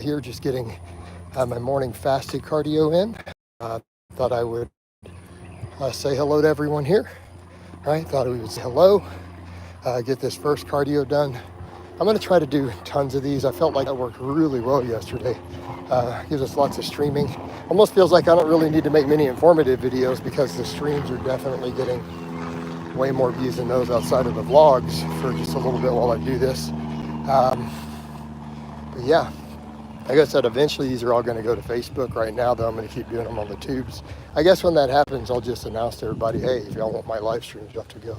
Here, just getting my morning fasted cardio in. Thought I would say hello to everyone here. All right, thought we would say hello, get this first cardio done. I'm going to try to do tons of these. I felt like that worked really well yesterday. Gives us lots of streaming. Almost feels like I don't really need to make many informative videos because the streams are definitely getting way more views than those outside of the vlogs for just a little bit while I do this. But yeah, like I said, eventually these are all going to go to Facebook. Right now, though, I'm going to keep doing them on the tubes. I guess when that happens, I'll just announce to everybody, hey, if y'all want my live streams, you have to go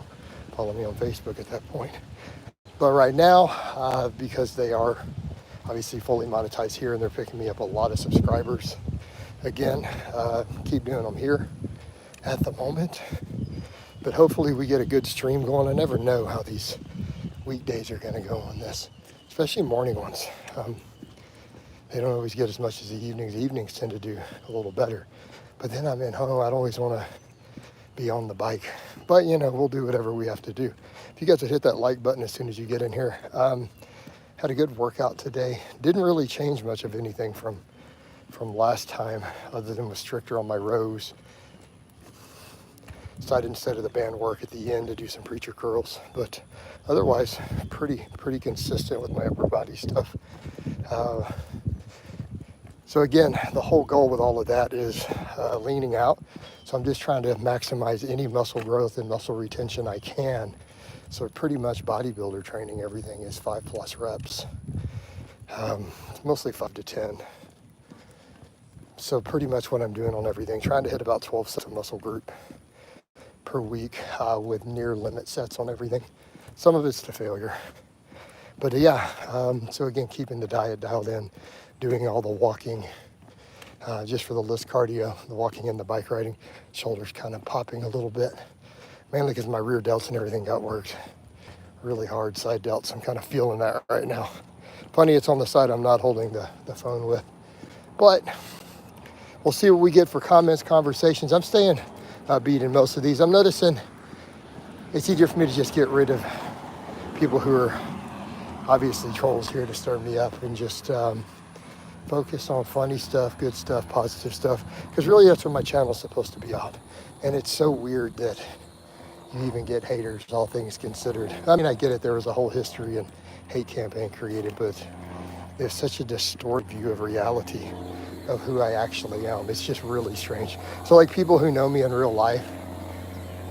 follow me on Facebook at that point. But right now, because they are obviously fully monetized here and they're picking me up a lot of subscribers, again, keep doing them here at the moment. But hopefully we get a good stream going. I never know how these weekdays are going to go on this, especially morning ones. They don't always get as much as the evenings. The evenings tend to do a little better. But then I'm in home. I don't always want to be on the bike. But, you know, we'll do whatever we have to do. If you guys would hit that like button as soon as you get in here. Had a good workout today. Didn't really change much of anything from last time other than was stricter on my rows. Decided instead of the band work at the end to do some preacher curls. But otherwise, pretty consistent with my upper body stuff. So again, the whole goal with all of that is leaning out. So I'm just trying to maximize any muscle growth and muscle retention I can. So pretty much bodybuilder training, everything is 5+ reps. Mostly 5 to 10. So pretty much what I'm doing on everything, trying to hit about 12 sets of muscle group per week with near limit sets on everything. Some of it's to failure. But yeah, so again, keeping the diet dialed in, doing all the walking, just for the list cardio, the walking and the bike riding, shoulders kind of popping a little bit, mainly because my rear delts and everything got worked really hard, side delts. I'm kind of feeling that right now. Funny, it's on the side I'm not holding the phone with. But we'll see what we get for comments, conversations. I'm staying beat in most of these. I'm noticing it's easier for me to just get rid of people who are obviously trolls here to stir me up and just focus on funny stuff, good stuff, positive stuff, because really that's what my channel is supposed to be on. And it's so weird that you even get haters, all things considered. I mean, I get it, there was a whole history and hate campaign created, but there's such a distorted view of reality of who I actually am. It's just really strange. So like people who know me in real life,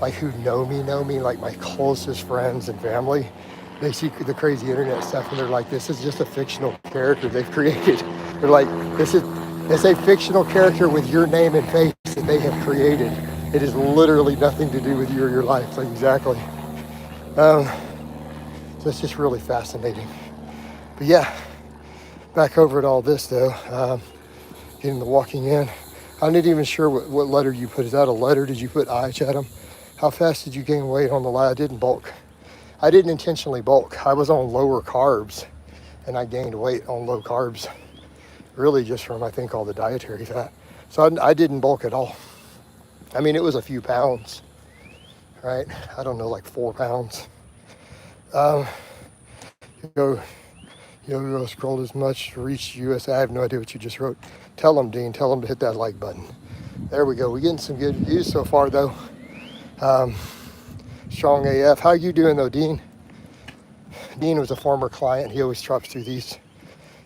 like who know me, like my closest friends and family, they see the crazy internet stuff and they're like, this is just a fictional character they've created. They're like, it's a fictional character with your name and face that they have created. It is literally nothing to do with you or your life. Like, exactly. So it's just really fascinating. But yeah, back over at all this though, getting the walking in. I'm not even sure what letter you put. Is that a letter? Did you put I, Chatham? How fast did you gain weight on the lie? I didn't bulk. I didn't intentionally bulk. I was on lower carbs and I gained weight on low carbs. Really just from, I think, all the dietary fat. So I didn't bulk at all. I mean, it was a few pounds, right? I don't know, like 4 pounds. Yo scrolled as much, reached US. I have no idea what you just wrote. Tell them, Dean, tell them to hit that like button. There we go. We're getting some good views so far though. Strong AF. How you doing though, Dean? Dean was a former client. He always drops through these.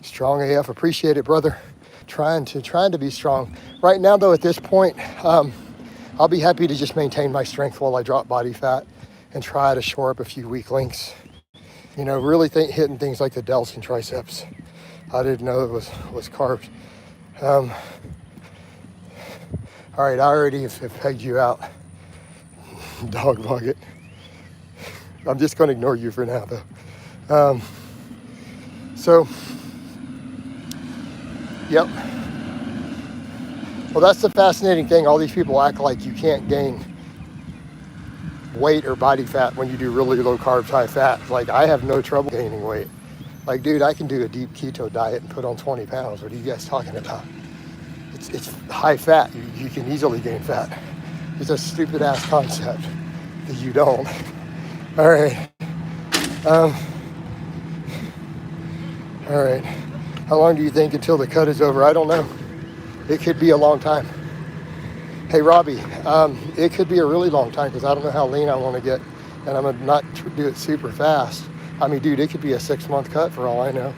Strong AF. Appreciate it, brother. Trying to be strong. Right now though, at this point, I'll be happy to just maintain my strength while I drop body fat and try to shore up a few weak links. You know, really hitting things like the delts and triceps. I didn't know it was carbs. All right, I already have pegged you out. Dog bucket. I'm just going to ignore you for now, though. So, yep. Well, that's the fascinating thing. All these people act like you can't gain weight or body fat when you do really low carbs, high fat. Like, I have no trouble gaining weight. Like, dude, I can do a deep keto diet and put on 20 pounds. What are you guys talking about? It's high fat. You can easily gain fat. It's a stupid ass concept that you don't. All right. All right. How long do you think until the cut is over? I don't know. It could be a long time. Hey, Robbie, it could be a really long time because I don't know how lean I want to get, and I'm going to not do it super fast. I mean, dude, it could be a 6-month cut for all I know.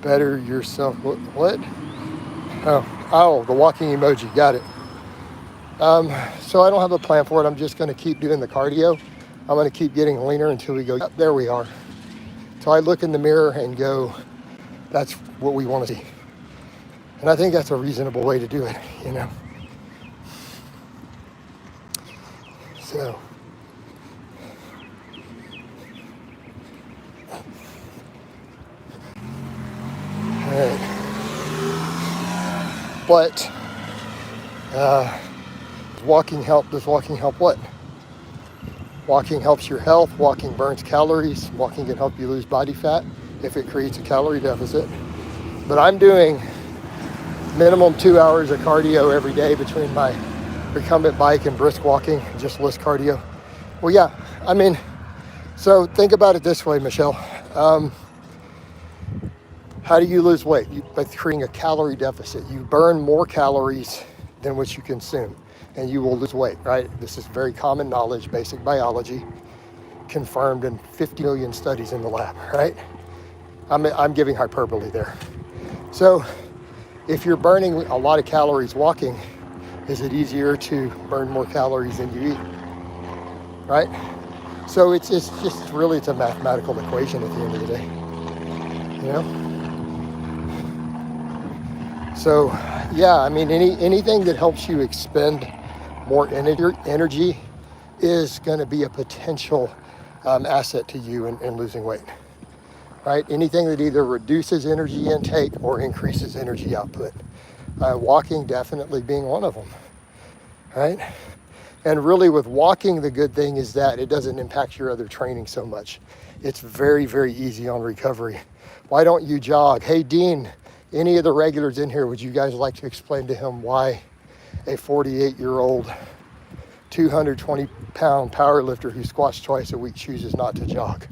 Better yourself. What? Oh, the walking emoji. Got it. So I don't have a plan for it. I'm just going to keep doing the cardio. I'm going to keep getting leaner until we go, yep, there we are. So I look in the mirror and go, that's what we want to see. And I think that's a reasonable way to do it, you know. So. All right. But, does walking help what? Walking helps your health. Walking burns calories. Walking can help you lose body fat if it creates a calorie deficit. But I'm doing minimum 2 hours of cardio every day between my recumbent bike and brisk walking, just less cardio. Well, yeah, I mean, so think about it this way, Michelle. How do you lose weight? By creating a calorie deficit. You burn more calories than what you consume, and you will lose weight, right? This is very common knowledge, basic biology, confirmed in 50 million studies in the lab, right? I'm giving hyperbole there. So if you're burning a lot of calories walking, is it easier to burn more calories than you eat, right? So it's just really, it's a mathematical equation at the end of the day, you know? So yeah, I mean, anything that helps you expend more energy is going to be a potential asset to you in losing weight, right? Anything that either reduces energy intake or increases energy output. Walking definitely being one of them, right? And really with walking, the good thing is that it doesn't impact your other training so much. It's very, very easy on recovery. Why don't you jog? Hey, Dean, any of the regulars in here, would you guys like to explain to him why a 48-year-old, 220-pound power lifter who squats twice a week chooses not to jog?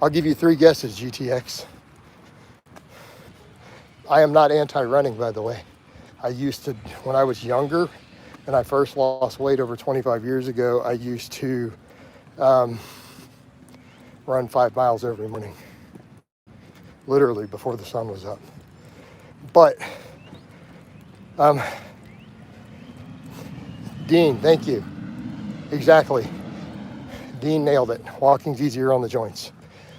I'll give you 3 guesses, GTX. I am not anti-running, by the way. I used to, when I was younger and I first lost weight over 25 years ago, I used to run 5 miles every morning, literally before the sun was up. But, Dean, thank you. Exactly. Dean nailed it. Walking's easier on the joints.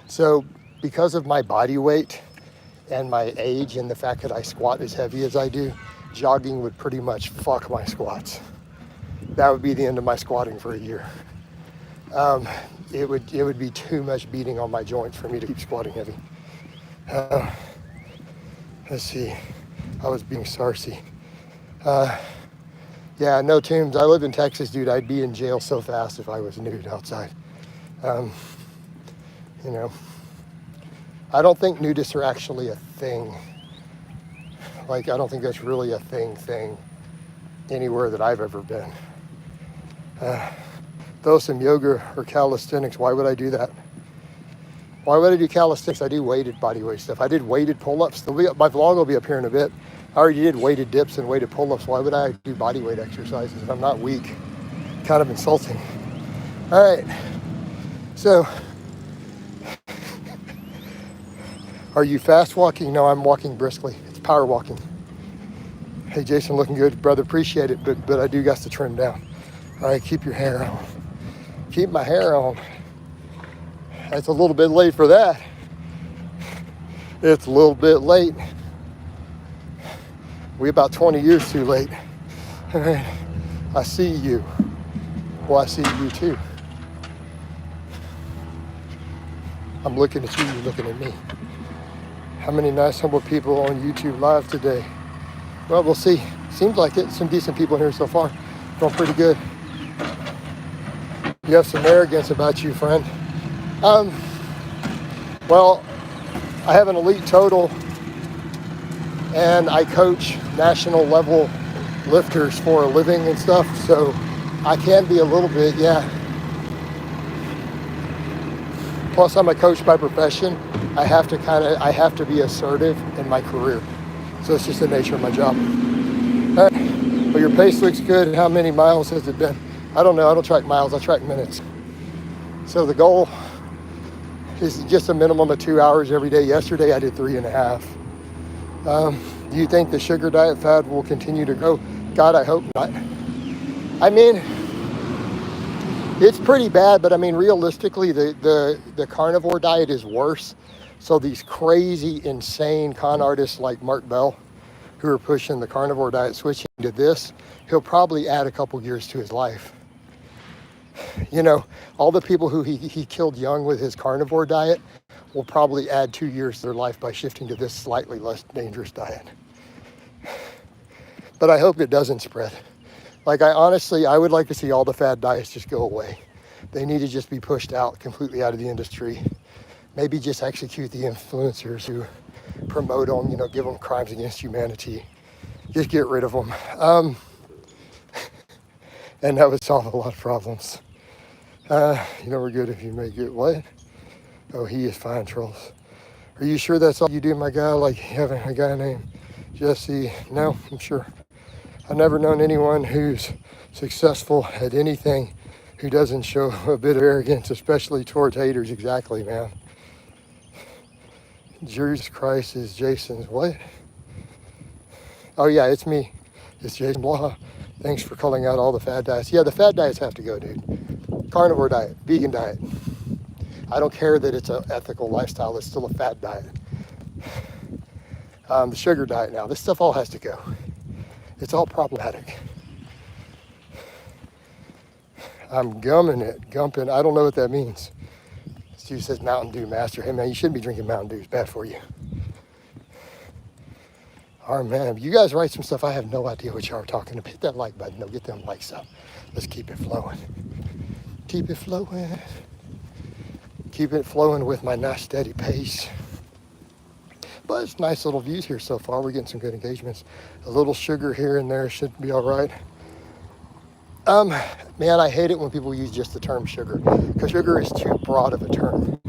So because of my body weight and my age and the fact that I squat as heavy as I do, jogging would pretty much fuck my squats. That would be the end of my squatting for a year. It would be too much beating on my joints for me to keep squatting heavy. Let's see. I was being sarcy. Yeah, no, Toombs. I live in Texas, dude. I'd be in jail so fast if I was nude outside. You know, I don't think nudists are actually a thing. Like, I don't think that's really a thing anywhere that I've ever been. Though some yoga or calisthenics, why would I do that? Why would I do calisthenics? I do weighted body weight stuff. I did weighted pull-ups. My vlog will be up here in a bit. I already did weighted dips and weighted pull-ups. Why would I do body weight exercises if I'm not weak? Kind of insulting. All right. So, are you fast walking? No, I'm walking briskly. It's power walking. Hey, Jason, looking good. Brother, appreciate it, but I do got to trim down. All right, keep your hair on. Keep my hair on. That's a little bit late for that. It's a little bit late. We about 20 years too late. All right, I see you. Well, I see you too. I'm looking at you, you're looking at me. How many nice, humble people on YouTube Live today? Well, we'll see. Seems like it. Some decent people here so far. Going pretty good. You have some arrogance about you, friend. Well, I have an elite total, and I coach national level lifters for a living and stuff, so I can be a little bit, yeah. Plus I'm a coach by profession. I have to be assertive in my career. So it's just the nature of my job. All right, well, your pace looks good. How many miles has it been? I don't know, I don't track miles, I track minutes. So the goal is just a minimum of 2 hours every day. Yesterday I did 3.5. Do you think the sugar diet fad will continue to grow? God, I hope not. I mean, it's pretty bad, but I mean, realistically, the carnivore diet is worse. So these crazy, insane con artists like Mark Bell, who are pushing the carnivore diet, switching to this, he'll probably add a couple years to his life. You know, all the people who he killed young with his carnivore diet will probably add 2 years to their life by shifting to this slightly less dangerous diet. But I hope it doesn't spread. Like, I would like to see all the fad diets just go away. They need to just be pushed out, completely out of the industry. Maybe just execute the influencers who promote them, you know, give them crimes against humanity. Just get rid of them. And that would solve a lot of problems. You know, we're good if you make it. What? Oh, he is fine, trolls. Are you sure that's all you do, my guy? Like having a guy named Jesse? No, I'm sure. I've never known anyone who's successful at anything who doesn't show a bit of arrogance, especially towards haters. Exactly, man. Jesus Christ is Jason's what? Oh yeah, it's me. It's Jason Blaha. Thanks for calling out all the fad diets. Yeah, the fad diets have to go, dude. Carnivore diet, vegan diet. I don't care that it's an ethical lifestyle. It's still a fad diet. The sugar diet now. This stuff all has to go. It's all problematic. I'm gumming it. Gumping. I don't know what that means. Stu says Mountain Dew Master. Hey, man, you shouldn't be drinking Mountain Dew. It's bad for you. All right, man. If you guys write some stuff, I have no idea what y'all are talking about. Hit that like button. No, get them likes up. Let's keep it flowing. Keep it flowing. Keep it flowing with my nice steady pace. But it's nice little views here so far. We're getting some good engagements. A little sugar here and there should be all right. Man, I hate it when people use just the term sugar, because sugar is too broad of a term.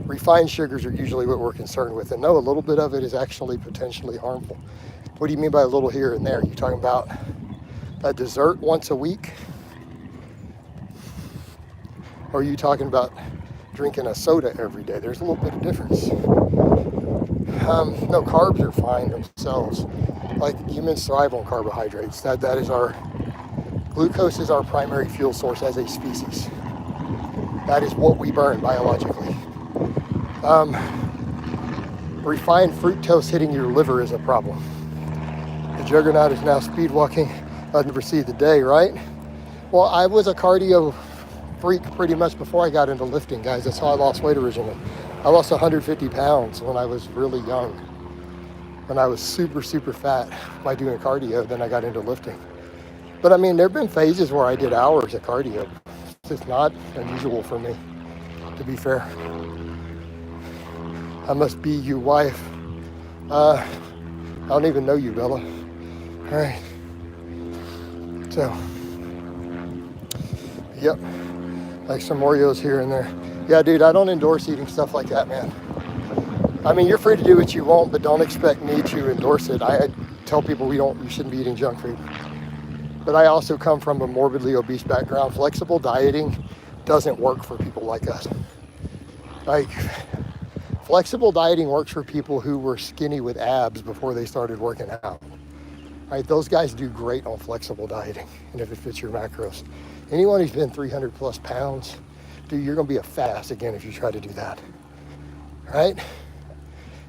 Refined sugars are usually what we're concerned with. And no, a little bit of it is actually potentially harmful. What do you mean by a little here and there? You talking about a dessert once a week? Or are you talking about drinking a soda every day? There's a little bit of difference. No, carbs are fine themselves. Like, humans thrive on carbohydrates. That is our, glucose is our primary fuel source as a species. That is what we burn biologically. Refined fructose hitting your liver is a problem. The juggernaut is now speed walking. I'd never see the day, right? Well, I was a cardio freak pretty much before I got into lifting, guys. That's how I lost weight originally. I lost 150 pounds when I was really young. When I was super, super fat by doing cardio, then I got into lifting. But I mean, there have been phases where I did hours of cardio. It's not unusual for me, to be fair. I must be your wife. I don't even know you, Bella. All right. So, yep. Like some Oreos here and there. Yeah, dude, I don't endorse eating stuff like that, man. I mean, you're free to do what you want, but don't expect me to endorse it. I tell people you shouldn't be eating junk food. But I also come from a morbidly obese background. Flexible dieting doesn't work for people like us. Like, flexible dieting works for people who were skinny with abs before they started working out. Right? Those guys do great on flexible dieting, and if it fits your macros. Anyone who's been 300 plus pounds, dude, you're gonna be a fat ass again if you try to do that, right?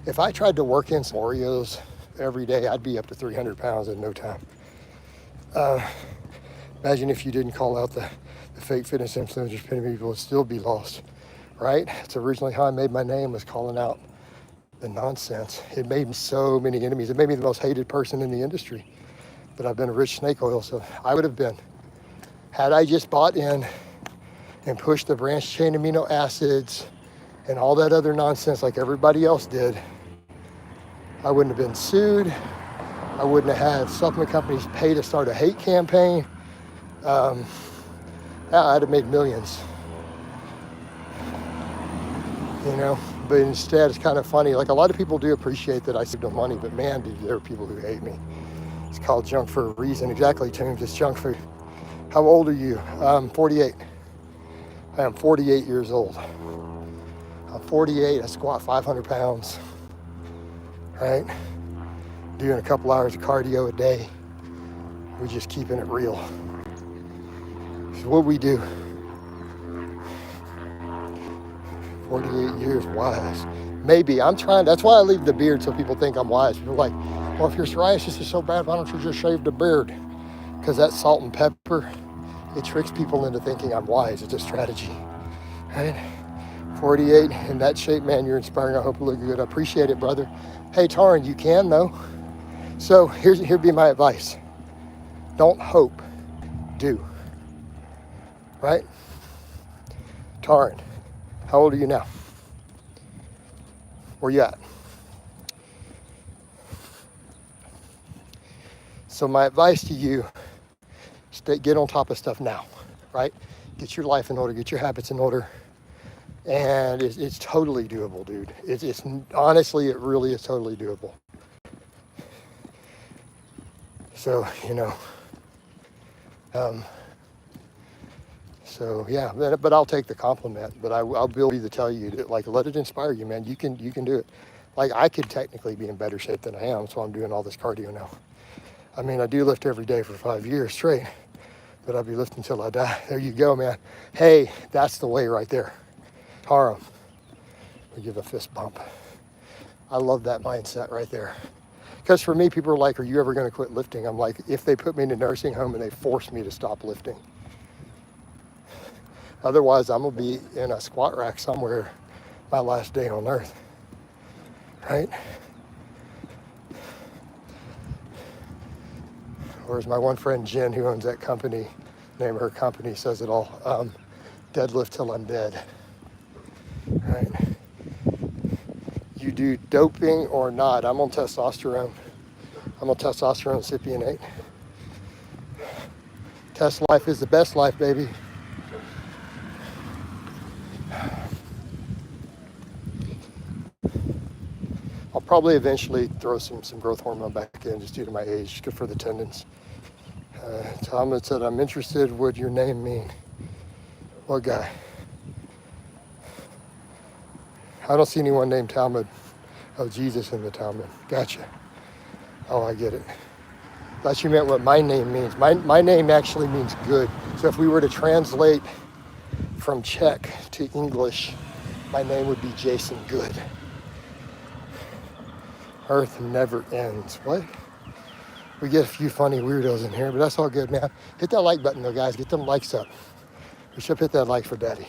If I tried to work in some Oreos every day, I'd be up to 300 pounds in no time. Imagine if you didn't call out the fake fitness influencers, people would still be lost, right? It's originally how I made my name, was calling out the nonsense. It made me so many enemies. It made me the most hated person in the industry. But I've been a rich snake oil, so I would have been. Had I just bought in and pushed the branched chain amino acids and all that other nonsense like everybody else did, I wouldn't have been sued. I wouldn't have had supplement companies pay to start a hate campaign. I'd have made millions, you know. But instead, it's kind of funny. Like, a lot of people do appreciate that I saved them money, but man, dude, there are people who hate me. It's called junk for a reason. Exactly, Toombs. It's junk food. How old are you? 48. I am 48 years old. I'm 48. I squat 500 pounds. Right? Doing a couple hours of cardio a day. We're just keeping it real. So what we do. 48 years wise. Maybe. I'm trying. That's why I leave the beard, so people think I'm wise. People are like, well, if your psoriasis is so bad, why don't you just shave the beard? Because that salt and pepper, it tricks people into thinking I'm wise. It's a strategy. Right? 48 in that shape, man, you're inspiring. I hope you look good. I appreciate it, brother. Hey, Taryn, you can though. So here'd be my advice. Don't hope, do. Right? Taryn, how old are you now? Where you at? So my advice to you, get on top of stuff now, right? Get your life in order, get your habits in order. And it's totally doable, dude. It's honestly, it really is totally doable. So, you know, so yeah, but I'll take the compliment, but I'll be to tell you that, like, let it inspire you, man. You can do it. Like, I could technically be in better shape than I am, so I'm doing all this cardio now. I mean, I do lift every day for 5 years straight, but I'll be lifting until I die. There you go, man. Hey, that's the way right there. Harem. We give a fist bump. I love that mindset right there. Because for me, people are like, are you ever going to quit lifting? I'm like, if they put me in a nursing home and they force me to stop lifting. Otherwise, I'm going to be in a squat rack somewhere my last day on earth. Right? Or as my one friend Jen, who owns that company, name of her company says it all, deadlift till I'm dead. Right? You do doping or not, I'm on testosterone. I'm on testosterone cypionate. Test life is the best life, baby. I'll probably eventually throw some growth hormone back in just due to my age, good for the tendons. Tom said, I'm interested, what your name mean? What guy? I don't see anyone named Talmud. Oh, Jesus in the Talmud. Gotcha. Oh, I get it. Thought you meant what my name means. My name actually means good. So if we were to translate from Czech to English, my name would be Jason Good. Earth never ends. What? We get a few funny weirdos in here, but that's all good, man. Hit that like button though, guys. Get them likes up. We should hit that like for daddy.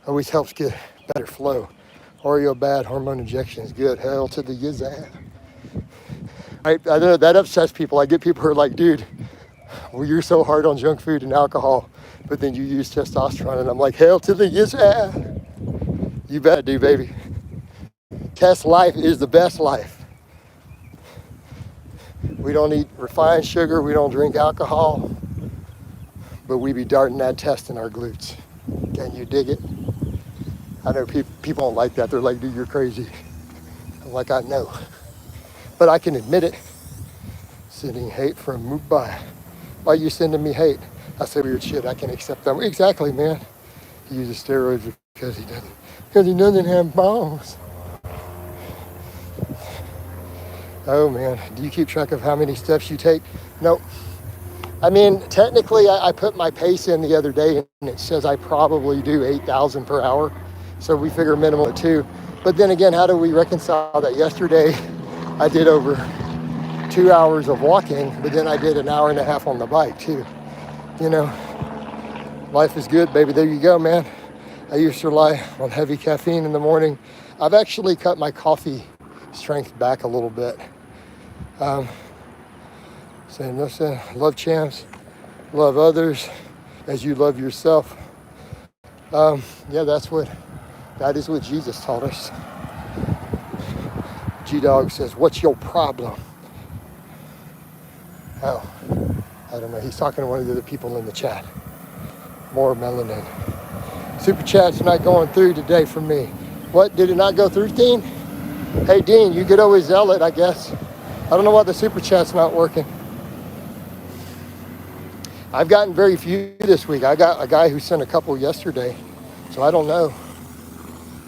Always helps get better flow. Oreo bad, hormone injection is good. Hell to the yizad. I know that upsets people. I get people who are like, dude, well, you're so hard on junk food and alcohol, but then you use testosterone. And I'm like, hell to the yizad. You bet, dude, baby. Test life is the best life. We don't eat refined sugar. We don't drink alcohol. But we be darting that test in our glutes. Can you dig it? I know people don't like that. They're like, dude, you're crazy. I'm like, I know. But I can admit it. Sending hate from Mumbai. Why are you sending me hate? I said weird shit. I can accept that. Exactly, man. He uses steroids because he doesn't have balls. Oh, man. Do you keep track of how many steps you take? Nope. I mean, technically, I put my pace in the other day, and it says I probably do 8,000 per hour. So we figure minimum of 2. But then again, how do we reconcile that? Yesterday, I did over 2 hours of walking, but then I did an hour and a half on the bike, too. You know, life is good, baby. There you go, man. I used to rely on heavy caffeine in the morning. I've actually cut my coffee strength back a little bit. Saying, listen, love champs, love others as you love yourself. Yeah, that is what Jesus taught us. G-Dog says, what's your problem? Oh, I don't know. He's talking to one of the other people in the chat. More melanin. Super chat's not going through today for me. What, did it not go through, Dean? Hey, Dean, you could always yell it, I guess. I don't know why the super chat's not working. I've gotten very few this week. I got a guy who sent a couple yesterday, so I don't know.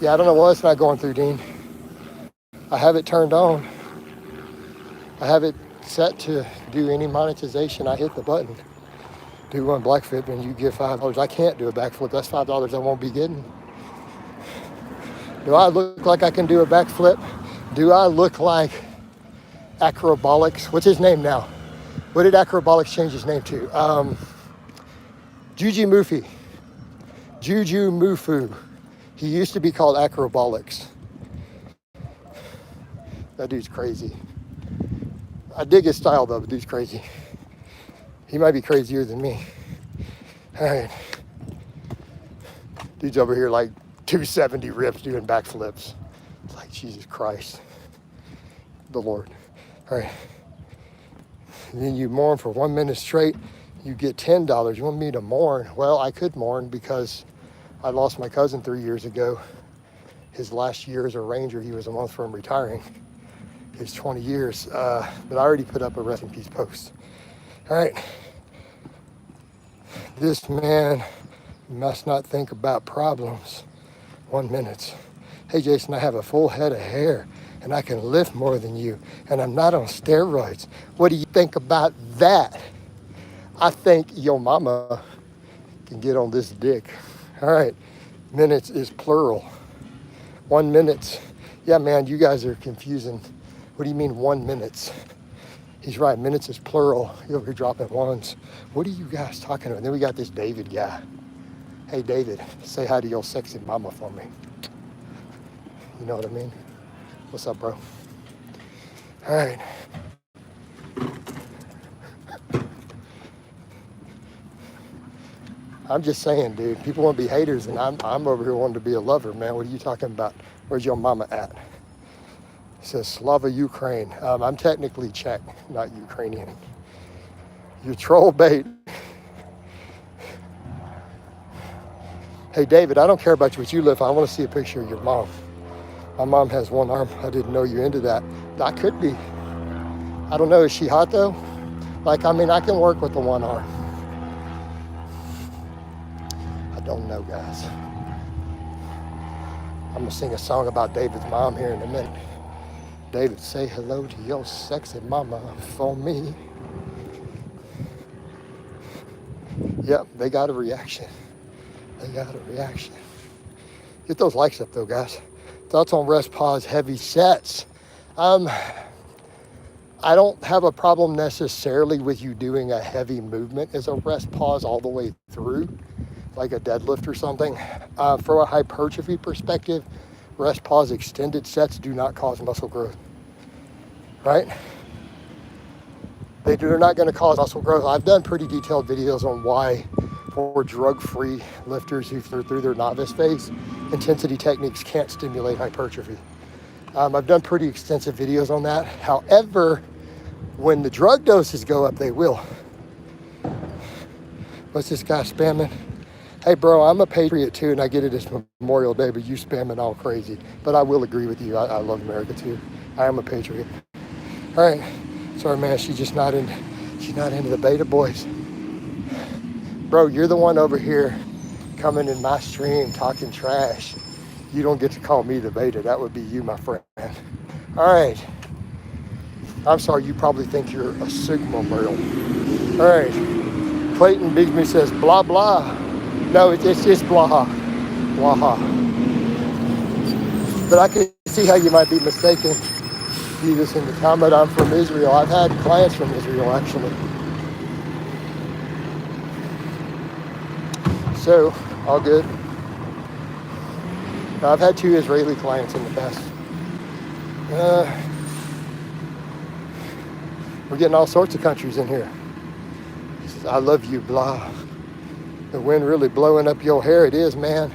Yeah, I don't know why it's not going through, Dean. I have it turned on. I have it set to do any monetization. I hit the button. Do one black flip and you get $5. I can't do a backflip. That's $5 I won't be getting. Do I look like I can do a backflip? Do I look like Acrobolics? What's his name now? What did Acrobolics change his name to? Juju Mufi. Juju Mufu. He used to be called Acrobolics. That dude's crazy. I dig his style though, but dude's crazy. He might be crazier than me. All right. Dude's over here like 270 rips doing backflips. It's like, Jesus Christ. The Lord. All right. And then you mourn for 1 minute straight, you get $10. You want me to mourn? Well, I could mourn because I lost my cousin 3 years ago. His last year as a Ranger, he was a month from retiring. His 20 years, but I already put up a rest in peace post. All right. This man must not think about problems. 1 minute. Hey, Jason, I have a full head of hair and I can lift more than you and I'm not on steroids. What do you think about that? I think your mama can get on this dick. All right. Minutes is plural. 1 minute. Yeah, man, you guys are confusing. What do you mean 1 minute? He's right, minutes is plural. You're over here dropping ones. What are you guys talking about? And then we got this David guy. Hey, David, say hi to your sexy mama for me. You know what I mean? What's up, bro? All right. I'm just saying, dude, people want to be haters, and I'm over here wanting to be a lover, man. What are you talking about? Where's your mama at? It says Slava Ukraine. I'm technically Czech, not Ukrainian. You troll bait. Hey, David, I don't care about what you live. I want to see a picture of your mom. My mom has one arm. I didn't know you into that. I could be. I don't know. Is she hot, though? Like, I mean, I can work with the one arm. I don't know, guys. I'm going to sing a song about David's mom here in a minute. David, say hello to your sexy mama for me. Yep, they got a reaction. They got a reaction. Get those likes up though, guys. Thoughts on rest pause heavy sets. I don't have a problem necessarily with you doing a heavy movement as a rest pause all the way through, like a deadlift or something. From a hypertrophy perspective, rest pause extended sets do not cause muscle growth, right? They're not going to cause muscle growth. I've done pretty detailed videos on why for drug-free lifters who are through their novice phase, intensity techniques can't stimulate hypertrophy. I've done pretty extensive videos on that. However, when the drug doses go up, they will. What's this guy spamming? Hey, bro, I'm a patriot too, and I get it, it's Memorial Day, but you spamming all crazy. But I will agree with you. I love America too. I am a patriot. All right. Sorry, man. She's not into the beta boys. Bro, you're the one over here coming in my stream talking trash. You don't get to call me the beta. That would be you, my friend. All right. I'm sorry. You probably think you're a Sigma male. All right. Clayton Bigsby says, blah, blah. No, it's just Blaha. Blaha. But I can see how you might be mistaken. See this in the comment. I'm from Israel. I've had clients from Israel, actually. So, all good. I've had 2 Israeli clients in the past. We're getting all sorts of countries in here. He says, I love you, blah. The wind really blowing up your hair. It is, man.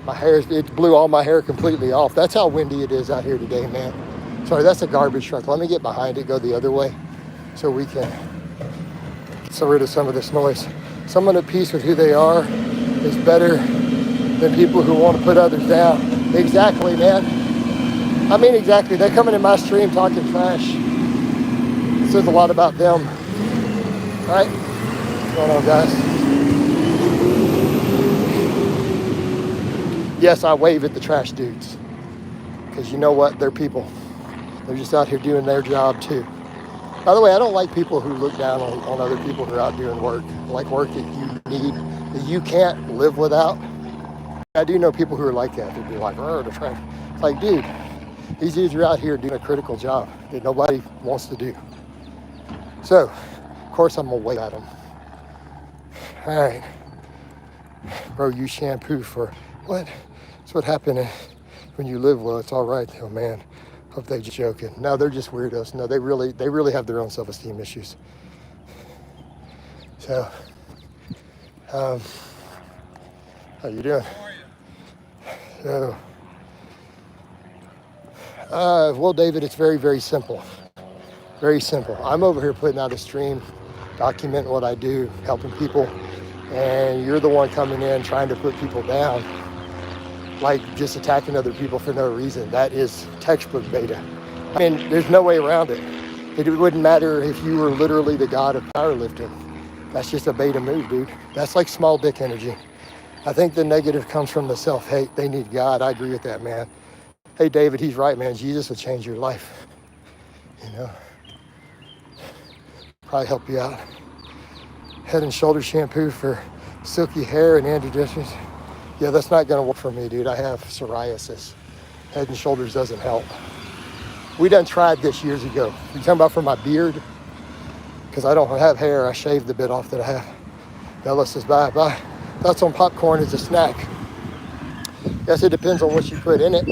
It blew all my hair completely off. That's how windy it is out here today, man. Sorry, that's a garbage truck. Let me get behind it, go the other way, so we can get rid of some of this noise. Someone at peace with who they are is better than people who want to put others down. Exactly, man. I mean, exactly. They're coming in my stream talking trash. It says a lot about them. All right? What's going on, guys? Yes, I wave at the trash dudes. Because you know what? They're people. They're just out here doing their job, too. By the way, I don't like people who look down on other people who are out doing work. Like work that you need, that you can't live without. I do know people who are like that. They'd be like, oh, the trash. It's like, dude, these dudes are out here doing a critical job that nobody wants to do. So, of course, I'm going to wave at them. All right. Bro, you shampoo for what? That's what happened when you live well. It's all right, though, man. Hope they just joking. No, they're just weirdos. No, they really have their own self-esteem issues. So, how you doing? So, well, David, it's very, very simple. Very simple. I'm over here putting out a stream, documenting what I do, helping people, and you're the one coming in trying to put people down, like just attacking other people for no reason. That is textbook beta. I mean, there's no way around it. It wouldn't matter if you were literally the god of powerlifting. That's just a beta move, dude. That's like small dick energy. I think the negative comes from the self-hate. They need God. I agree with that, man. Hey, David, he's right, man. Jesus will change your life. You know, probably help you out. Head and shoulder shampoo for silky hair and androgenesis. Yeah, that's not going to work for me, dude. I have psoriasis. Head and shoulders doesn't help. We done tried this years ago. You talking about for my beard? Because I don't have hair. I shaved the bit off that I have. Ellis says, bye. Thoughts on popcorn as a snack? Guess it depends on what you put in it.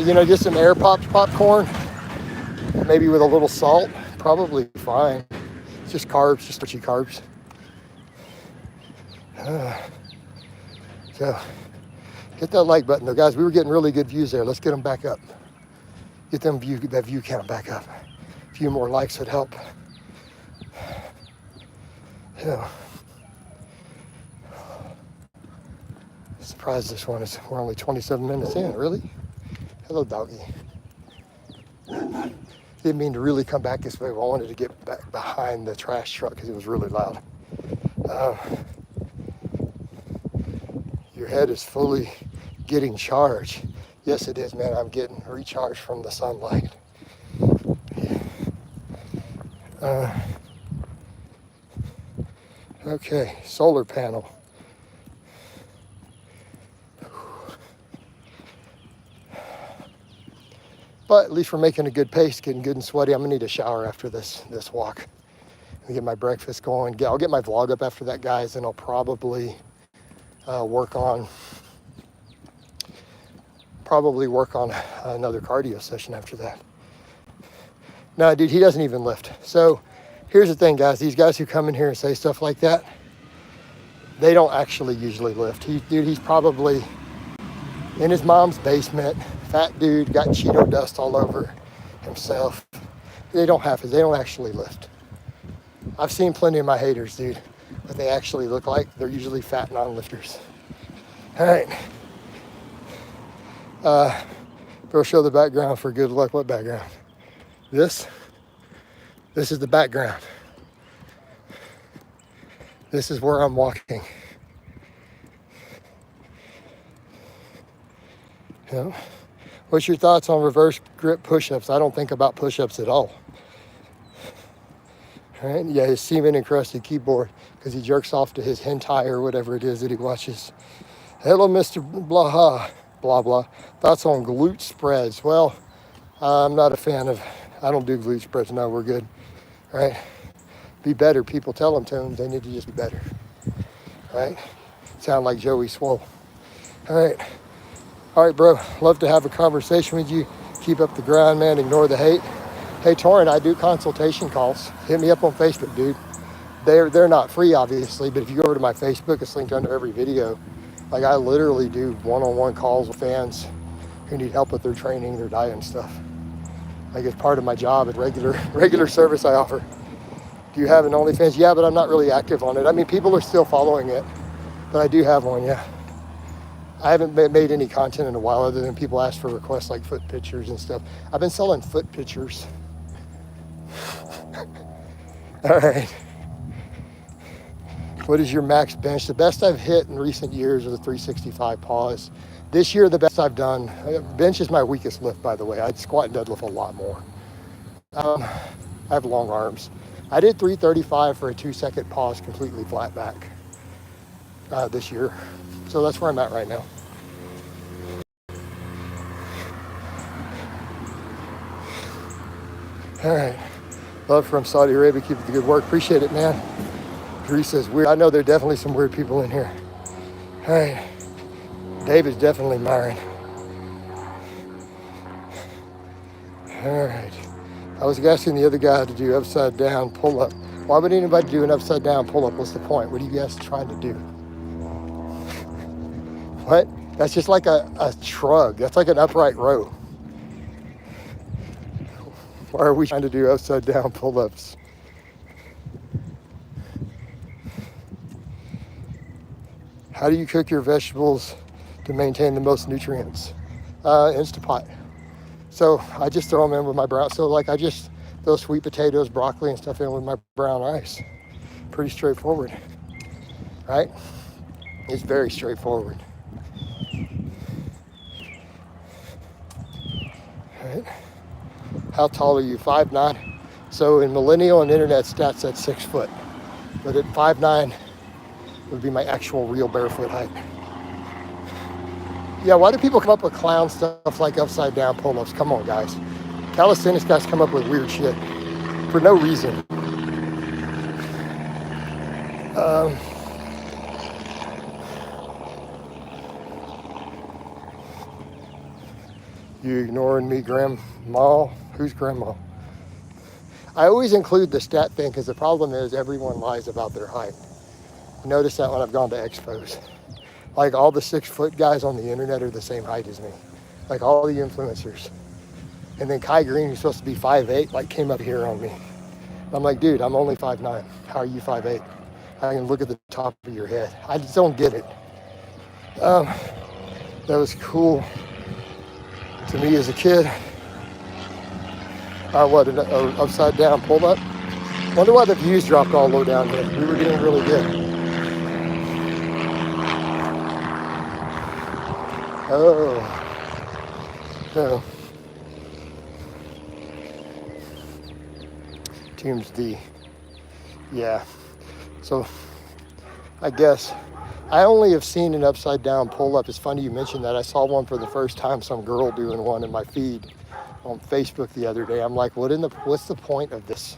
You know, just some air popped popcorn, maybe with a little salt, probably fine. It's just carbs, just starchy carbs. So, hit that like button though, guys. We were getting really good views there. Let's get them back up. Get that view count back up. A few more likes would help. Yeah. Surprised this one is, we're only 27 minutes in, really? Hello, doggy. Didn't mean to really come back this way, but I wanted to get back behind the trash truck because it was really loud. Your head is fully getting charged. Yes, it is, man. I'm getting recharged from the sunlight. Okay, solar panel. But at least we're making a good pace, getting good and sweaty. I'm gonna need a shower after this walk. And get my breakfast going. I'll get my vlog up after that, guys, and I'll probably work on another cardio session after that. No, dude, he doesn't even lift. So here's the thing, guys. These guys who come in here and say stuff like that, they don't actually usually lift. He's probably in his mom's basement. Fat dude, got Cheeto dust all over himself. They don't actually lift. I've seen plenty of my haters, dude. What they actually look like, they're usually fat non-lifters. All right. Bro, show the background for good luck. What background? This is the background. This is where I'm walking. You know? What's your thoughts on reverse grip push-ups? I don't think about push-ups at all. All right? Yeah, his semen encrusted keyboard because he jerks off to his hentai or whatever it is that he watches. Hello, Mr. Blaha. Blah, blah. Thoughts on glute spreads? Well, I'm not a fan of, I don't do glute spreads. No, we're good. All right? Be better. People tell them to them. They need to just be better. All right? Sound like Joey Swole. All right. All right, bro. Love to have a conversation with you. Keep up the grind, man. Ignore the hate. Hey, Torrin, I do consultation calls. Hit me up on Facebook, dude. They're not free, obviously, but if you go over to my Facebook, it's linked under every video. Like, I literally do one-on-one calls with fans who need help with their training, their diet and stuff. Like it's part of my job and regular service I offer. Do you have an OnlyFans? Yeah, but I'm not really active on it. I mean, people are still following it, but I do have one, yeah. I haven't made any content in a while other than people ask for requests like foot pictures and stuff. I've been selling foot pictures. All right. What is your max bench? The best I've hit in recent years was a 365 pause. This year, the best I've done, bench is my weakest lift, by the way. I'd squat and deadlift a lot more. I have long arms. I did 335 for a 2-second pause, completely flat back this year. So that's where I'm at right now. All right. Love from Saudi Arabia. Keep up the good work. Appreciate it, man. Drew says weird. I know there are definitely some weird people in here. All right. David's definitely Myron. All right. I was asking the other guy to do upside down pull up. Why would anybody do an upside down pull up? What's the point? What are you guys trying to do? What? That's just like a shrug. That's like an upright row. Why are we trying to do upside down pull ups? How do you cook your vegetables to maintain the most nutrients? Instapot. So I just throw them in with my brown. So like I just throw sweet potatoes, broccoli, and stuff in with my brown rice. Pretty straightforward, right? It's very straightforward. All right. How tall are you? 5'9". So in millennial and internet stats, that's 6 foot. But at 5'9", would be my actual real barefoot height. Yeah, why do people come up with clown stuff like upside down pull-ups? Come on, guys. Calisthenics guys come up with weird shit for no reason. You ignoring me, Grandma? Who's Grandma? I always include the stat thing because the problem is everyone lies about their height. Notice that when I've gone to expos. Like all the 6 foot guys on the internet are the same height as me. Like all the influencers. And then Kai Green, who's supposed to be 5'8", like came up here on me. I'm like, dude, I'm only 5'9". How are you 5'8"? I can look at the top of your head. I just don't get it. That was cool to me as a kid. What, an upside down pull up? Wonder why the views dropped all low down here. We were getting really good. Oh, no. Teams D. Yeah. So I guess I only have seen an upside down pull up. It's funny you mentioned that. I saw one for the first time, some girl doing one in my feed on Facebook the other day. I'm like, what's the point of this?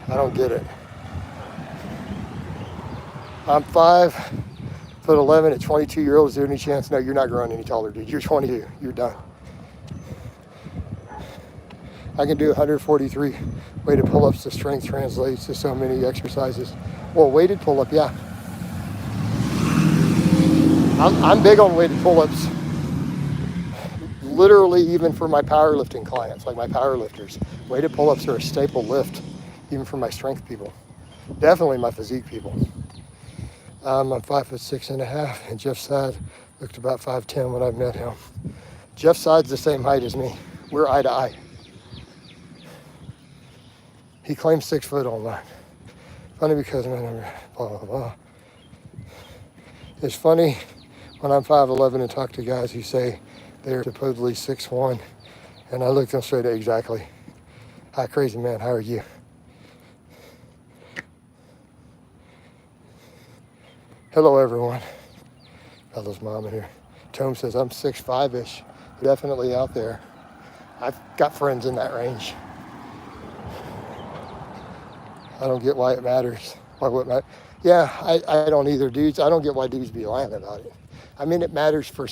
I don't get it. I'm 5'11" at 22 years old. Is there any chance? No, you're not growing any taller, dude. You're 22. You're done. I can do 143 weighted pull-ups. The strength translates to so many exercises. Well, weighted pull-up, yeah. I'm big on weighted pull-ups. Literally, even for my powerlifting clients, like my powerlifters, weighted pull-ups are a staple lift, even for my strength people. Definitely my physique people. I'm 5'6.5", and Jeff Side looked about 5'10" when I met him. Jeff Side's the same height as me. We're eye to eye. He claims 6 foot online. Funny because my number, blah, blah, blah. It's funny when I'm 5'11" and talk to guys who say they're supposedly 6'1", and I look them straight at exactly. Hi, crazy man, how are you? Hello, everyone. Bella's mom in here. Tome says I'm 6'5"-ish. Definitely out there. I've got friends in that range. I don't get why it matters. Why would it matter? Yeah, I don't either, dudes. I don't get why dudes be lying about it. I mean, it matters for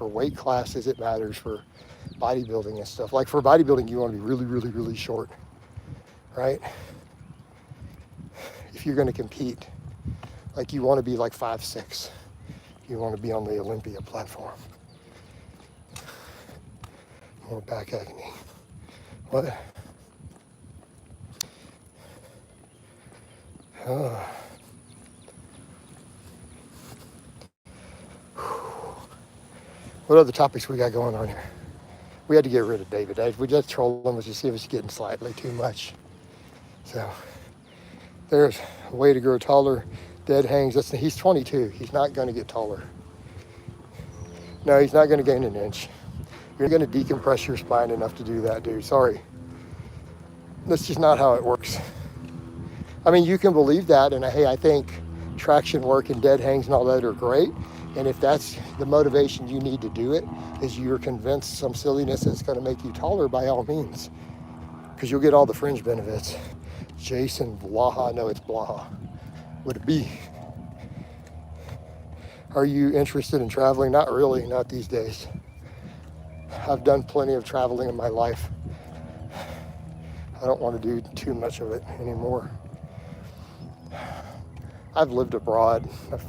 weight classes. It matters for bodybuilding and stuff. Like for bodybuilding, you want to be really, really, really short, right? If you're going to compete, like you want to be like 5'6". You want to be on the Olympia platform. More back agony. What? What other topics we got going on here? We had to get rid of David. We just trolled him to see if it's getting slightly too much. So there's a way to grow taller. Dead hangs. He's 22. He's not going to get taller. No, he's not going to gain an inch. You're going to decompress your spine enough to do that, dude. Sorry. That's just not how it works. I mean, you can believe that, and hey, I think traction work and dead hangs and all that are great. And if that's the motivation you need to do it, is you're convinced some silliness that's going to make you taller, by all means, because you'll get all the fringe benefits. Jason Blaha, no, it's Blaha. Would it be? Are you interested in traveling? Not really, not these days. I've done plenty of traveling in my life. I don't want to do too much of it anymore. I've lived abroad. I've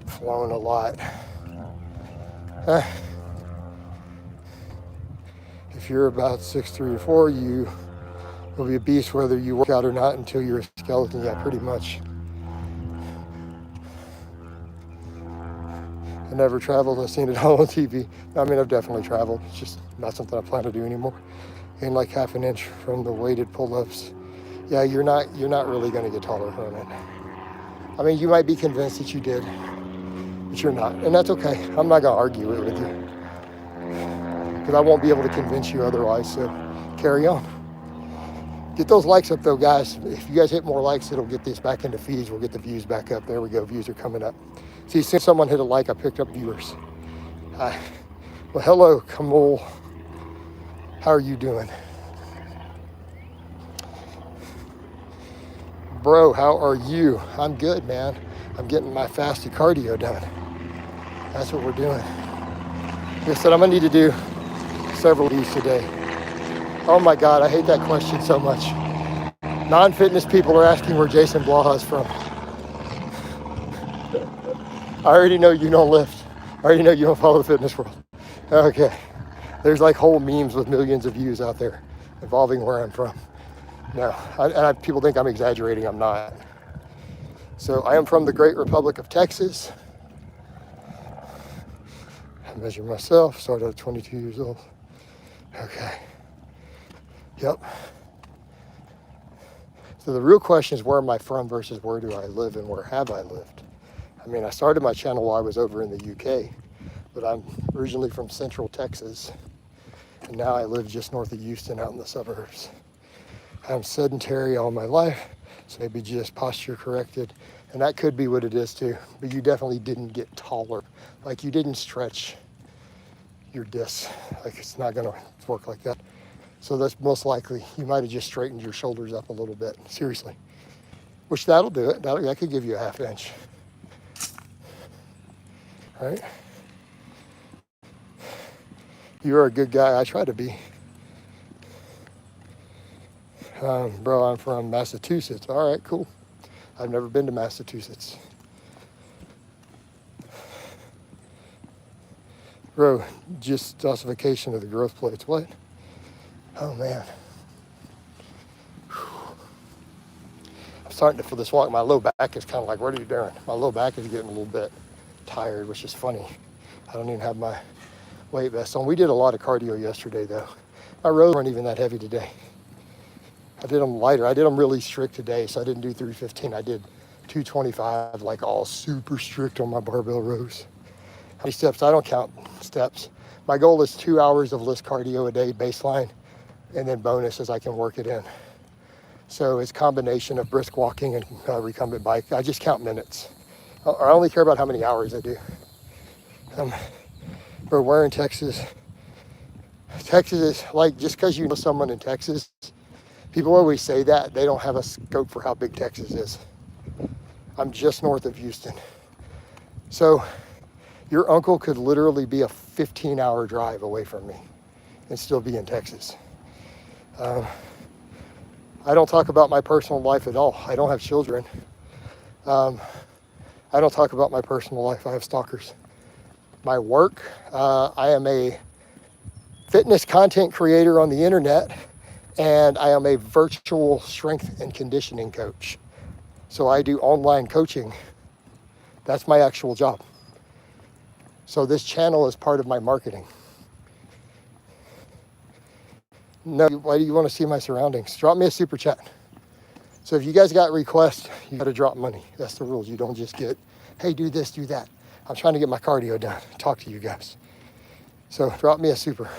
flown a lot. If you're about 6'3" or 4, you will be a beast whether you work out or not until you're a skeleton. Yeah, pretty much. I never traveled. I've seen it all on TV. I mean, I've definitely traveled. It's just not something I plan to do anymore. Gain like half an inch from the weighted pull-ups. Yeah, you're not really going to get taller from it. I mean, you might be convinced that you did, but you're not. And that's okay. I'm not going to argue it with you, because I won't be able to convince you otherwise. So carry on. Get those likes up though, guys. If you guys hit more likes, it'll get this back into feeds. We'll get the views back up. There we go. Views are coming up. See, since someone hit a like, I picked up viewers. Well, hello, Kamal. How are you doing? Bro, how are you? I'm good, man. I'm getting my fasted cardio done. That's what we're doing. Like I said, I'm gonna need to do several of these today. Oh my God, I hate that question so much. Non-fitness people are asking where Jason Blaha is from. I already know you don't lift. I already know you don't follow the fitness world. Okay. There's like whole memes with millions of views out there involving where I'm from. No, people think I'm exaggerating. I'm not. So I am from the great Republic of Texas. I measure myself, started at 22 years old. Okay. Yep. So the real question is, where am I from versus where do I live and where have I lived? I mean, I started my channel while I was over in the UK, but I'm originally from Central Texas, and now I live just north of Houston out in the suburbs. I'm sedentary all my life, so maybe just posture corrected, and that could be what it is too, but you definitely didn't get taller. Like, you didn't stretch your discs. Like, it's not gonna work like that. So that's most likely, you might have just straightened your shoulders up a little bit, seriously. Which that'll do it, that could give you a half inch. All right? You're a good guy, I try to be. Bro, I'm from Massachusetts. All right, cool. I've never been to Massachusetts. Bro, just ossification of the growth plates. What? Oh, man. I'm starting to feel this walk. My low back is kind of like, what are you doing? My low back is getting a little bit tired, which is funny. I don't even have my weight vest on. We did a lot of cardio yesterday, though. My rows weren't even that heavy today. I did them lighter. I did them really strict today, so I didn't do 315. I did 225, like all super strict on my barbell rows. How many steps? I don't count steps. My goal is 2 hours of list cardio a day, baseline, and then bonus as I can work it in. So it's a combination of brisk walking and recumbent bike. I just count minutes. I only care about how many hours I do. But we're in Texas. Texas is like, just because you know someone in Texas, people always say that. They don't have a scope for how big Texas is. I'm just north of Houston. So your uncle could literally be a 15-hour drive away from me and still be in Texas. I don't talk about my personal life at all. I don't have children. I don't talk about my personal life. I have stalkers. My work, I am a fitness content creator on the internet, and I am a virtual strength and conditioning coach. So I do online coaching. That's my actual job. So this channel is part of my marketing. No, why do you want to see my surroundings? Drop me a super chat. So if you guys got requests, you got to drop money. That's the rules. You don't just get, hey, do this, do that. I'm trying to get my cardio done, talk to you guys. So drop me a super.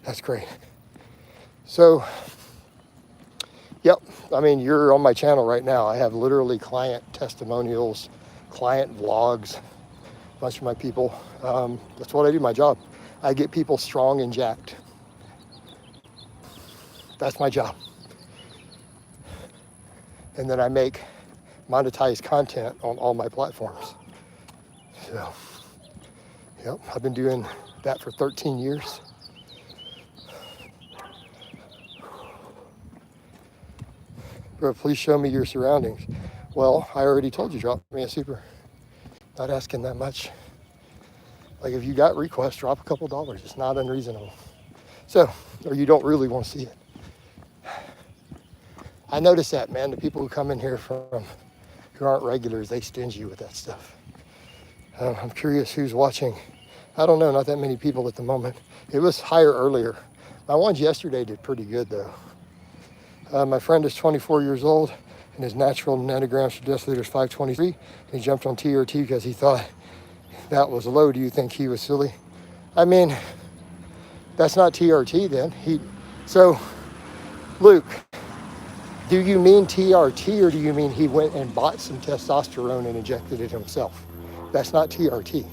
That's great. So, yep, I mean, you're on my channel right now. I have literally client testimonials, client vlogs, a bunch of my people. That's what I do, my job. I get people strong and jacked. That's my job. And then I make monetized content on all my platforms. So, yep, I've been doing that for 13 years. Bro, please show me your surroundings. Well, I already told you, drop me a super. Not asking that much. Like if you got requests, drop a couple dollars. It's not unreasonable. So, or you don't really want to see it. I notice that, man. The people who come in here who aren't regulars, they stingy with that stuff. I'm curious who's watching. I don't know, not that many people at the moment. It was higher earlier. My ones yesterday did pretty good though. My friend is 24 years old and his natural nanograms per deciliter is 523. And he jumped on TRT because he thought that was low. Do you think he was silly? I mean, that's not TRT then. So, Luke, do you mean TRT or do you mean he went and bought some testosterone and injected it himself? That's not TRT.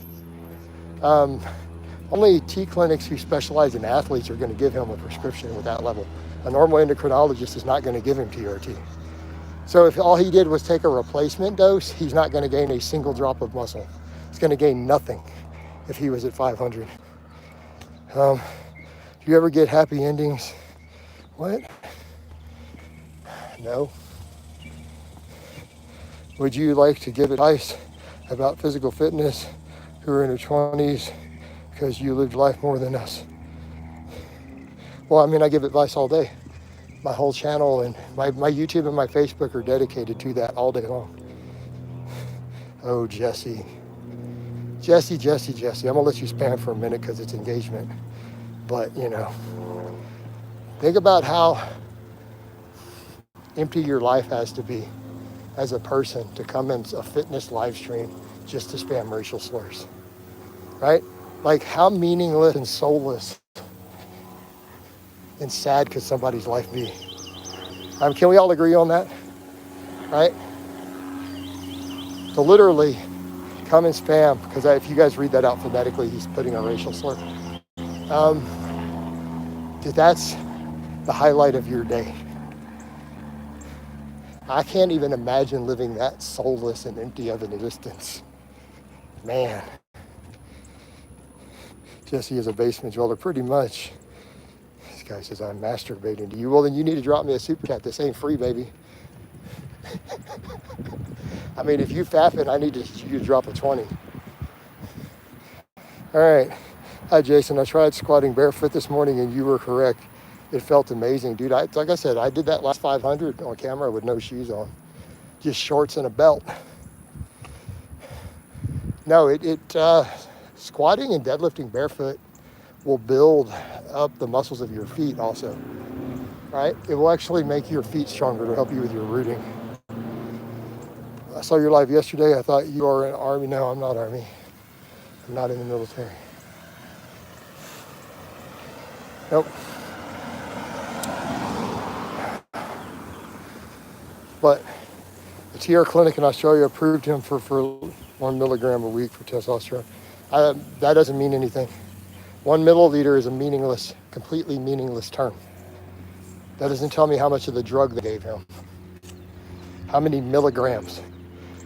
Only T clinics who specialize in athletes are going to give him a prescription with that level. A normal endocrinologist is not going to give him TRT. So if all he did was take a replacement dose, he's not going to gain a single drop of muscle. He's going to gain nothing if he was at 500. Do you ever get happy endings? What? No. Would you like to give advice about physical fitness who are in their 20s because you lived life more than us? Well, I mean, I give advice all day. My whole channel and my YouTube and my Facebook are dedicated to that all day long. Oh, Jesse. Jesse. I'm gonna let you spam for a minute because it's engagement. But, you know, think about how empty your life has to be as a person to come in a fitness live stream just to spam racial slurs, right? Like how meaningless and soulless and sad could somebody's life be? Can we all agree on that, right? So literally come and spam, because if you guys read that out phonetically, he's putting a racial slur. That's the highlight of your day. I can't even imagine living that soulless and empty of an existence. Man. Jesse is a basement dweller, pretty much. This guy says, I'm masturbating to you. Well, then you need to drop me a super chat. This ain't free, baby. I mean, if you fapping, I need you to drop a 20. All right. Hi, Jason. I tried squatting barefoot this morning, and you were correct. It felt amazing, dude. Like I said, I did that last 500 on camera with no shoes on, just shorts and a belt. No, squatting and deadlifting barefoot will build up the muscles of your feet also, right? It will actually make your feet stronger to help you with your rooting. I saw your live yesterday. I thought you were in the Army. No, I'm not Army. I'm not in the military. Nope. But the TR clinic in Australia approved him for 1 milligram a week for testosterone. That doesn't mean anything. 1 milliliter is a meaningless, completely meaningless term. That doesn't tell me how much of the drug they gave him. How many milligrams?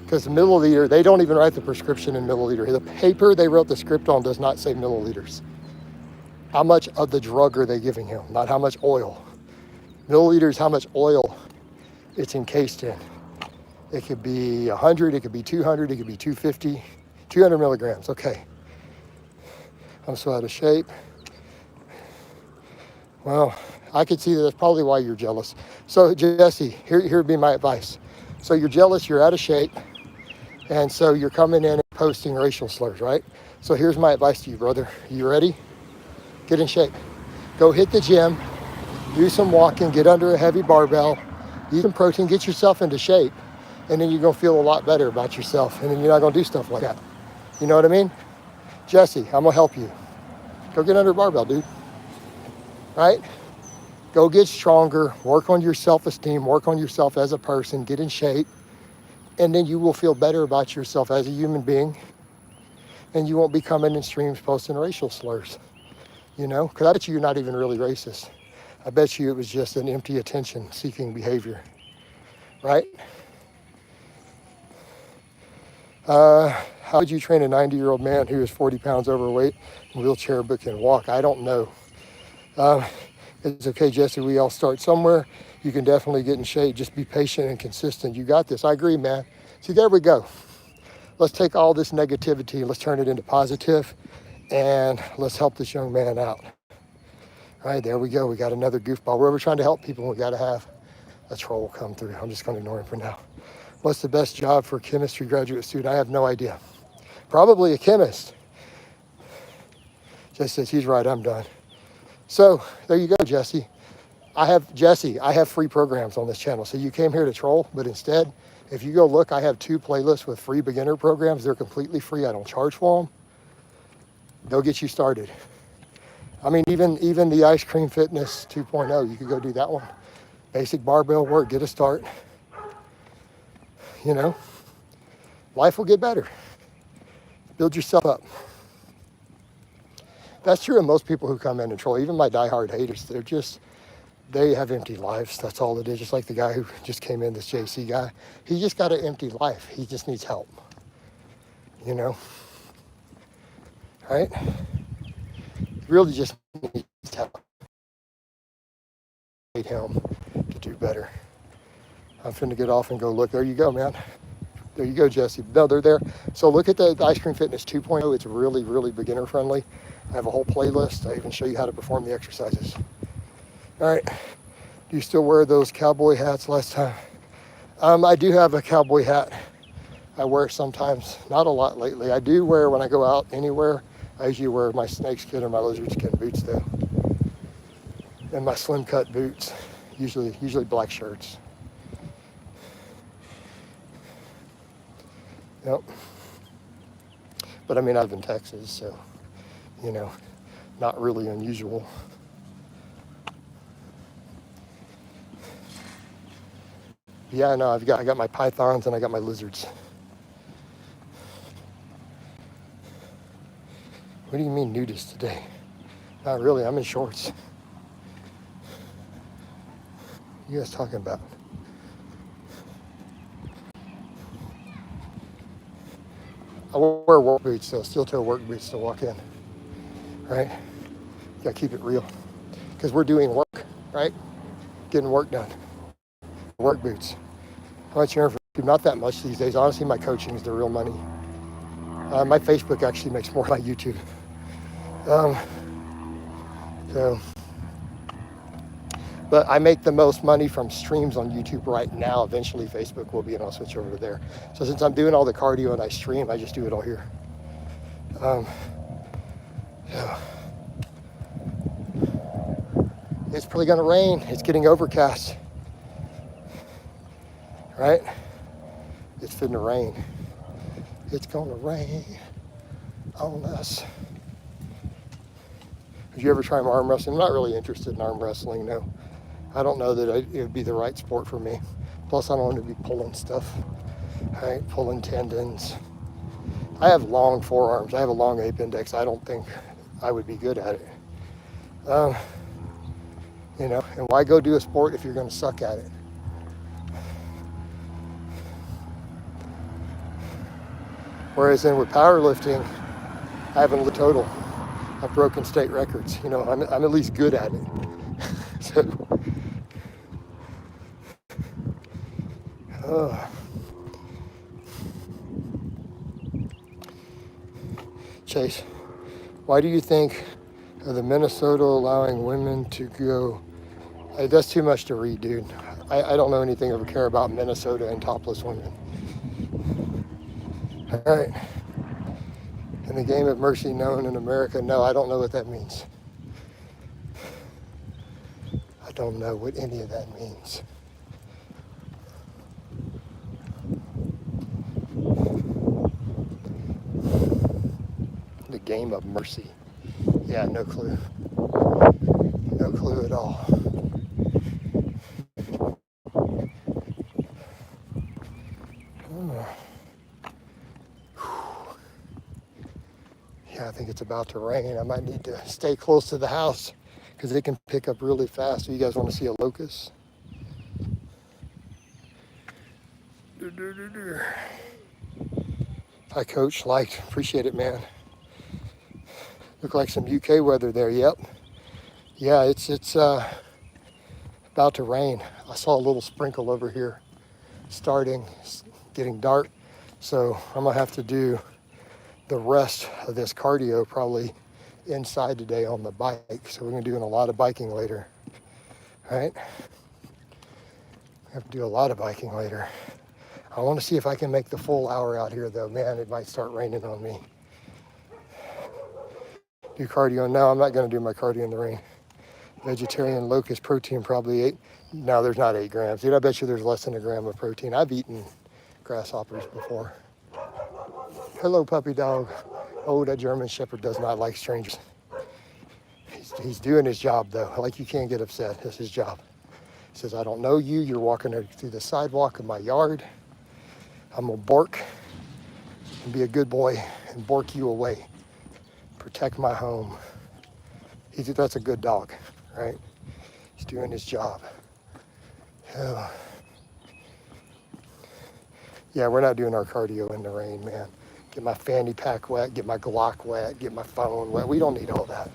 Because the milliliter, they don't even write the prescription in milliliter. The paper they wrote the script on does not say milliliters. How much of the drug are they giving him? Not how much oil. Milliliters, how much oil it's encased in. It could be 100, it could be 200, it could be 250, 200 milligrams, okay. I'm so out of shape. Well, I could see that's probably why you're jealous. So Jesse, here would be my advice. So you're jealous, you're out of shape, and so you're coming in and posting racial slurs, right? So here's my advice to you, brother. You ready? Get in shape. Go hit the gym, do some walking, get under a heavy barbell, eat some protein, get yourself into shape, and then you're gonna feel a lot better about yourself, and then you're not gonna do stuff like that. You know what I mean? Jesse, I'm gonna help you. Go get under a barbell, dude. Right? Go get stronger, work on your self-esteem, work on yourself as a person, get in shape, and then you will feel better about yourself as a human being, and you won't be coming in streams posting racial slurs, you know? Because I bet you're not even really racist. I bet you it was just an empty attention-seeking behavior, right? How would you train a 90-year-old man who is 40 pounds overweight, wheelchair but can walk? I don't know. It's okay, Jesse, we all start somewhere. You can definitely get in shape. Just be patient and consistent. You got this. I agree, man. See, there we go. Let's take all this negativity, let's turn it into positive, and let's help this young man out. All right, there we go. We got another goofball. We're trying to help people. We got to have a troll come through. I'm just going to ignore him for now. What's the best job for a chemistry graduate student? I have no idea. Probably a chemist. Jesse says, he's right, I'm done. So there you go, Jesse. I have free programs on this channel. So you came here to troll, but instead, if you go look, I have 2 playlists with free beginner programs. They're completely free. I don't charge for them. They'll get you started. I mean, even the Ice Cream Fitness 2.0, you could go do that one. Basic barbell work, get a start. You know, life will get better. Build yourself up. That's true of most people who come in and troll. Even my diehard haters, they have empty lives. That's all it is. Just like the guy who just came in, this JC guy. He just got an empty life. He just needs help. You know? Right? He really just needs help. Need him to do better. I'm finna get off and go look. There you go, man. There you go, Jesse. No, they're there. So look at the Ice Cream Fitness 2.0. It's really, really beginner friendly. I have a whole playlist. I even show you how to perform the exercises. All right. Do you still wear those cowboy hats last time? I do have a cowboy hat. I wear it sometimes. Not a lot lately. I do wear when I go out anywhere. I usually wear my snakeskin or my lizard skin boots though. And my slim cut boots. Usually black shirts. Yep. But I mean, I live in Texas, so, you know, not really unusual. Yeah, no, I got my pythons and I got my lizards. What do you mean nudist today? Not really, I'm in shorts. What are you guys talking about? I wear work boots, so steel toe work boots to walk in, right? You gotta keep it real, because we're doing work, right? Getting work done. Work boots. How much you earn for YouTube? Not that much these days. Honestly, my coaching is the real money. My Facebook actually makes more than my YouTube. But I make the most money from streams on YouTube right now. Eventually Facebook will be, and I'll switch over to there. So since I'm doing all the cardio and I stream, I just do it all here. Yeah. It's probably gonna rain. It's getting overcast, right? It's finna rain. It's gonna rain on us. Did you ever try arm wrestling? I'm not really interested in arm wrestling, no. I don't know that it would be the right sport for me. Plus, I don't want to be pulling stuff, right? Pulling tendons. I have long forearms. I have a long ape index. I don't think I would be good at it. You know, and why go do a sport if you're going to suck at it? Whereas then with powerlifting, I haven't lived total. I've broken state records. You know, I'm at least good at it. So, Chase, why do you think The Minnesota allowing women to go. That's too much to read, dude. I don't know anything or care about Minnesota and topless women. All right. In the game of mercy known in America, no, I don't know what that means. I don't know what any of that means. The game of mercy. Yeah, no clue. No clue at all. Yeah, I think it's about to rain. I might need to stay close to the house because it can pick up really fast. Do you guys want to see a locust? Hi, Coach. Liked. Appreciate it, man. Look like some UK weather there. Yep. Yeah, it's about to rain. I saw a little sprinkle over here starting, getting dark. So I'm going to have to do the rest of this cardio probably inside today on the bike. So we're going to be doing a lot of biking later. All right? I have to do a lot of biking later. I want to see if I can make the full hour out here though. Man, it might start raining on me. Do cardio. No, I'm not going to do my cardio in the rain. Vegetarian locust protein, probably 8. No, there's not 8 grams. Dude, I bet you there's less than a gram of protein. I've eaten grasshoppers before. Hello, puppy dog. Oh, that German Shepherd does not like strangers. He's doing his job though. Like, you can't get upset. It's his job. He says, I don't know you. You're walking through the sidewalk of my yard. I'm gonna bark and be a good boy and bark you away. Protect my home. That's a good dog, right? He's doing his job. Yeah, we're not doing our cardio in the rain, man. Get my fanny pack wet, get my Glock wet, get my phone wet. We don't need all that.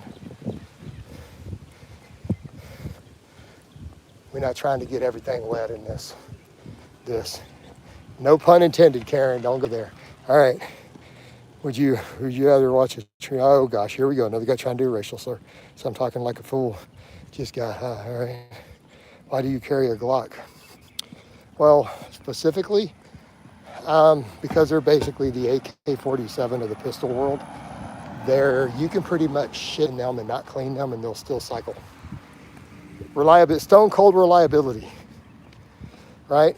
We're not trying to get everything wet in this. No pun intended, Karen. Don't go there. All right. Would you rather watch a tree? Oh gosh, here we go. Another guy trying to do a racial slur. So I'm talking like a fool. Just got high. All right. Why do you carry a Glock? Well, specifically, because they're basically the AK-47 of the pistol world. You can pretty much shit in them and not clean them, and they'll still cycle. Stone cold reliability, right?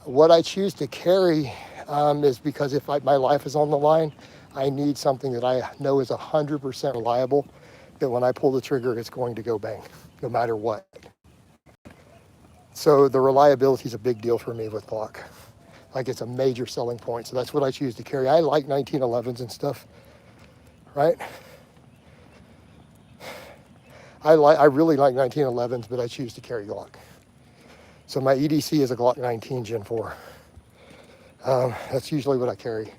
What I choose to carry is because if my life is on the line, I need something that I know is 100% reliable, that when I pull the trigger, it's going to go bang, no matter what. So the reliability is a big deal for me with Glock. Like, it's a major selling point. So that's what I choose to carry. I like 1911s and stuff, right? I really like 1911s, but I choose to carry Glock. So my EDC is a Glock 19 Gen 4. That's usually what I carry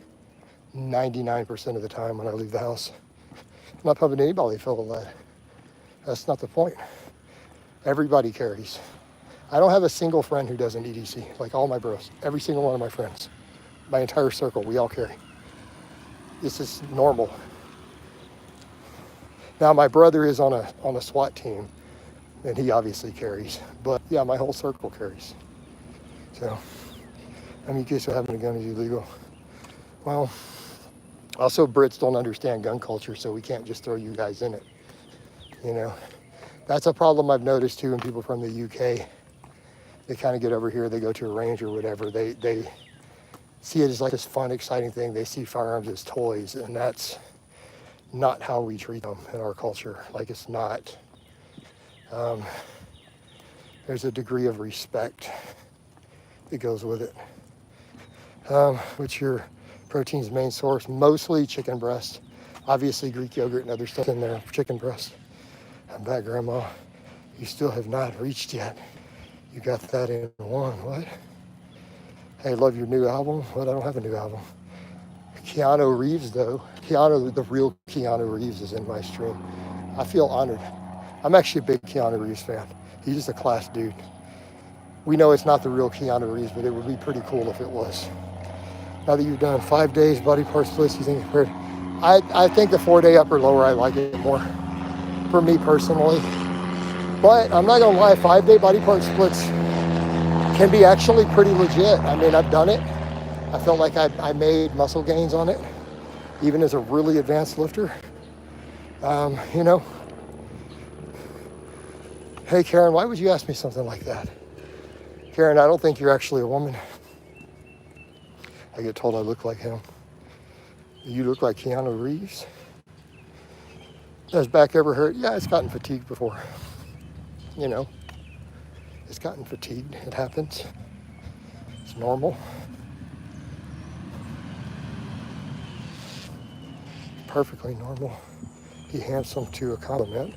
99% of the time when I leave the house. I'm not pumping anybody full of lead. That's not the point. Everybody carries. I don't have a single friend who does an EDC, like all my bros. Every single one of my friends, my entire circle, we all carry. This is normal. Now, my brother is on a SWAT team, and he obviously carries. But yeah, my whole circle carries. So, I mean, you guys having a gun is illegal. Well, also Brits don't understand gun culture, so we can't just throw you guys in it. You know, that's a problem I've noticed too in people from the UK. They kind of get over here, they go to a range or whatever. They see it as like this fun, exciting thing. They see firearms as toys, and that's not how we treat them in our culture. Like, it's not. There's a degree of respect that goes with it. What's your protein's main source? Mostly chicken breast. Obviously Greek yogurt and other stuff in there. Chicken breast. I'm back, Grandma. You still have not reached yet. You got that in one. What? Hey, love your new album. What? I don't have a new album. Keanu Reeves, though. The real Keanu Reeves is in my stream. I feel honored. I'm actually a big Keanu Reeves fan. He's just a class dude. We know it's not the real Keanu Reeves, but it would be pretty cool if it was. Now that you've done 5 days, body parts list, you think I think the 4-day upper lower, I like it more for me personally. But I'm not gonna lie, 5-day body part splits can be actually pretty legit. I mean, I've done it. I felt like I made muscle gains on it, even as a really advanced lifter. You know, hey Karen, why would you ask me something like that? Karen, I don't think you're actually a woman. I get told I look like him. You look like Keanu Reeves. Does back ever hurt? Yeah, it's gotten fatigued before. You know, it's gotten fatigued. It happens. It's normal. Perfectly normal. Be handsome to a compliment.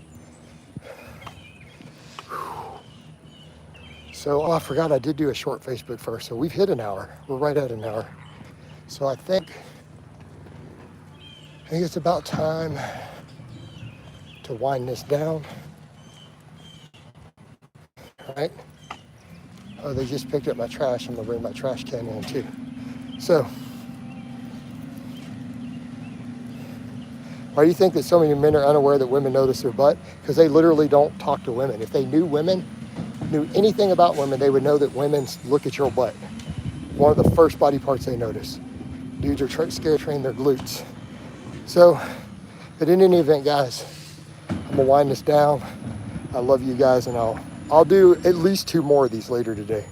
So, oh, I forgot I did do a short Facebook first. So we've hit an hour. We're right at an hour. So I think it's about time to wind this down. All right. Oh, they just picked up my trash. I'm gonna bring my trash can in too. So, why do you think that so many men are unaware that women notice their butt? Because they literally don't talk to women. If they knew anything about women, they would know that women look at your butt. One of the first body parts they notice. Dudes are scared to train their glutes. So, but in any event, guys, I'm gonna wind this down. I love you guys, and I'll do at least 2 more of these later today.